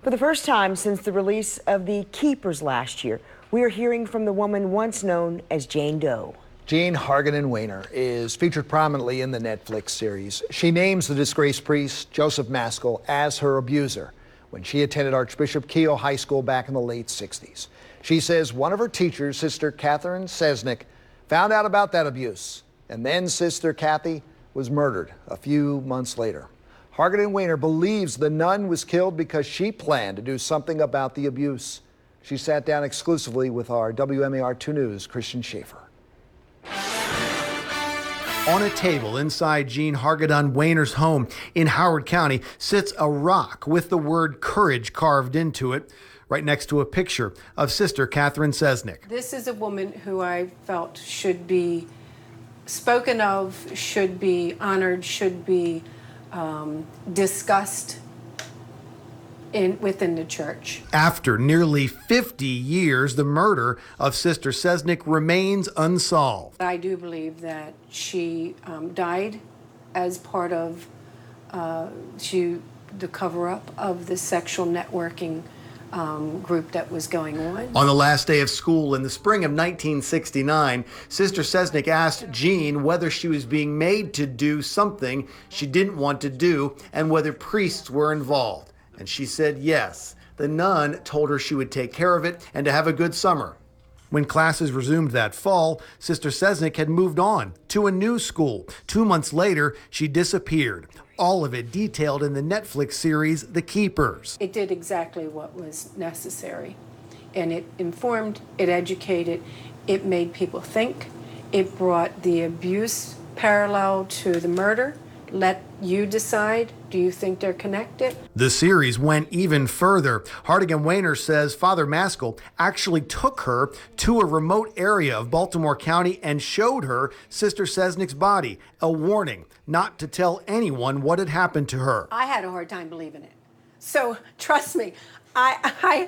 For the first time since the release of The Keepers last year, we are hearing from the woman once known as Jane Doe. Jean Hargadon Wehner is featured prominently in the Netflix series. She names the disgraced priest, Joseph Maskell, as her abuser when she attended Archbishop Keough High School back in the late 60s. She says one of her teachers, Sister Catherine Cesnik, found out about that abuse, and then Sister Kathy was murdered a few months later. Hargadon Wehner believes the nun was killed because she planned to do something about the abuse. She sat down exclusively with our WMAR-2 News' Christian Schaefer. On a table inside Jean Hargadon Wehner's home in Howard County sits a rock with the word courage carved into it, right next to a picture of Sister Catherine Cesnik. This is a woman who I felt should be spoken of, should be honored, should be discussed within the church. After nearly 50 years, the murder of Sister Cesnik remains unsolved. I do believe that she died as part of the cover-up of the sexual networking group that was going on. On the last day of school in the spring of 1969, Sister Cesnik asked Jean whether she was being made to do something she didn't want to do and whether priests were involved. And she said yes. The nun told her she would take care of it and to have a good summer. When classes resumed that fall, Sister Cesnik had moved on to a new school. 2 months later, she disappeared. All of it detailed in the Netflix series, The Keepers. It did exactly what was necessary. And it informed, it educated, it made people think. It brought the abuse parallel to the murder. Let you decide, do you think they're connected? The series went even further. Hargadon Wehner says Father Maskell actually took her to a remote area of Baltimore County and showed her Sister Cesnik's body, a warning not to tell anyone what had happened to her. I had a hard time believing it. So trust me, I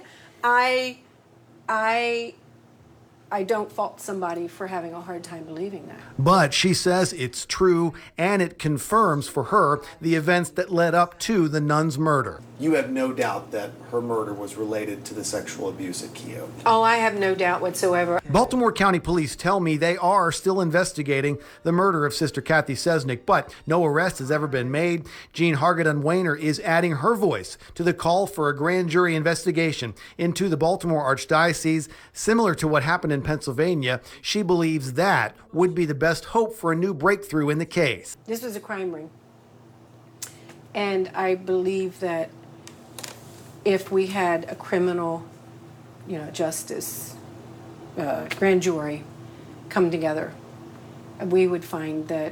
don't fault somebody for having a hard time believing that. But she says it's true, and it confirms for her the events that led up to the nun's murder. You have no doubt that her murder was related to the sexual abuse at Keough. Oh, I have no doubt whatsoever. Baltimore County Police tell me they are still investigating the murder of Sister Cathy Cesnik, but no arrest has ever been made. Jean Hargadon Wehner is adding her voice to the call for a grand jury investigation into the Baltimore Archdiocese. Similar to what happened in Pennsylvania, she believes that would be the best hope for a new breakthrough in the case. This was a crime ring. And I believe that if we had a criminal, justice, grand jury come together, we would find that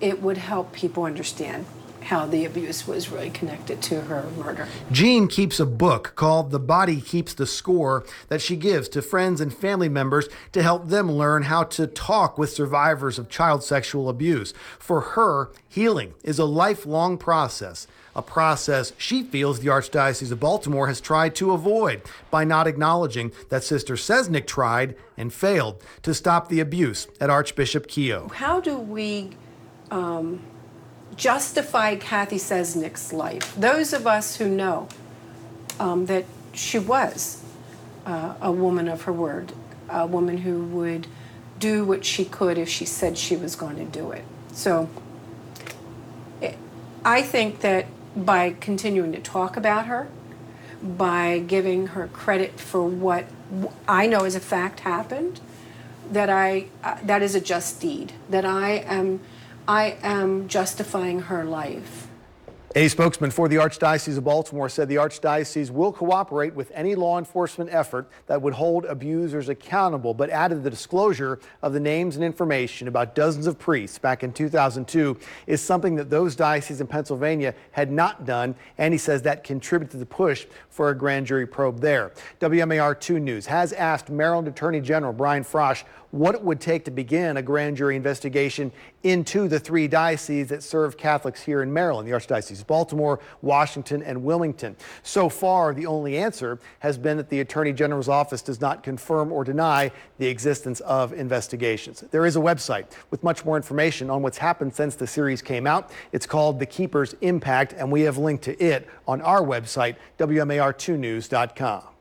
it would help people understand how the abuse was really connected to her murder. Jean keeps a book called The Body Keeps the Score that she gives to friends and family members to help them learn how to talk with survivors of child sexual abuse. For her, healing is a lifelong process, a process she feels the Archdiocese of Baltimore has tried to avoid by not acknowledging that Sister Cesnik tried and failed to stop the abuse at Archbishop Keough. How do we justify Cathy Cesnik's life? Those of us who know that she was a woman of her word, a woman who would do what she could if she said she was going to do it. So I think that by continuing to talk about her, by giving her credit for what I know as a fact happened, that is a just deed, that I am justifying her life. A spokesman for the Archdiocese of Baltimore said the Archdiocese will cooperate with any law enforcement effort that would hold abusers accountable, but added the disclosure of the names and information about dozens of priests back in 2002 is something that those dioceses in Pennsylvania had not done, and he says that contributed to the push for a grand jury probe there. WMAR-2 News has asked Maryland Attorney General Brian Frosch what it would take to begin a grand jury investigation into the 3 dioceses that serve Catholics here in Maryland, the Archdiocese Baltimore, Washington, and Wilmington. So far, the only answer has been that the Attorney General's office does not confirm or deny the existence of investigations. There is a website with much more information on what's happened since the series came out. It's called The Keeper's Impact, and we have linked to it on our website, WMAR2news.com.